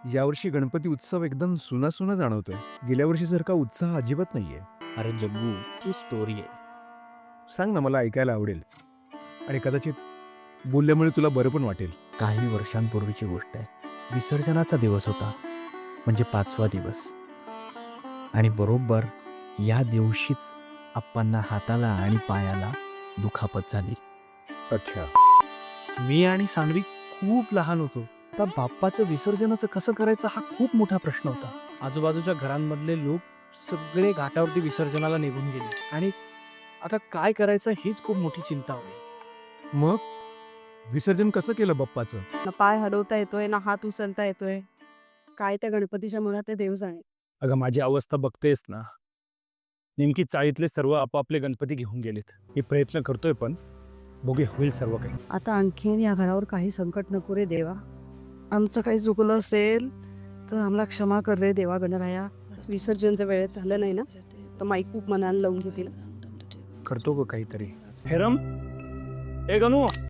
यावर्षी गणपती उत्सव एकदम सुना जाणवतोय. गेल्या वर्षीसारखा उत्साह अजिबात नाहीये. अरे जग्गू, ती स्टोरी आहे. सांग ना, मला ऐकायला आवडेल. आणि कदाचित बोलल्यामुळे तुला बरं पण वाटेल. काही वर्षांपूर्वीची गोष्ट आहे. विसर्जनाचा दिवस होता, म्हणजे 5वा दिवस. आणि बरोबर या दिवशीच आप्पांना हाताला आणि पायाला दुखापत झाली. अच्छा. मी आणि सानवी खूप लहान होतो. आता बाप्पाचं विसर्जनाचं कसं करायचं हा खूप मोठा प्रश्न होता. आजूबाजूच्या घरांमधले लोक सगळे घाटावरती विसर्जनाला निघून गेले आणि आता काय करायचं हीच खूप मोठी चिंता होती. मग विसर्जन कसं केलं बाप्पाचं? ना पाय हलवता येतोय ना हात उचलता येतोय. काय त्या गणपतीच्या मनात ते देव जाणे. अगं माझी अवस्था बघतेस ना. नेमकी चाळीतले सर्व आपापले गणपती घेऊन गेलेत. मी प्रयत्न करतोय पण बघूया होईल सर्व काही. आता आणखीन या घरावर काही संकट नको रे देवा. आमचं काही चुकलं असेल तर आम्हाला क्षमा कर रे देवा गणराया. विसर्जनच्या वेळेत झालं नाही ना तर माईक खूप मनाला लावून घेतील. करतो ग काहीतरी. हेरम, ए गणू,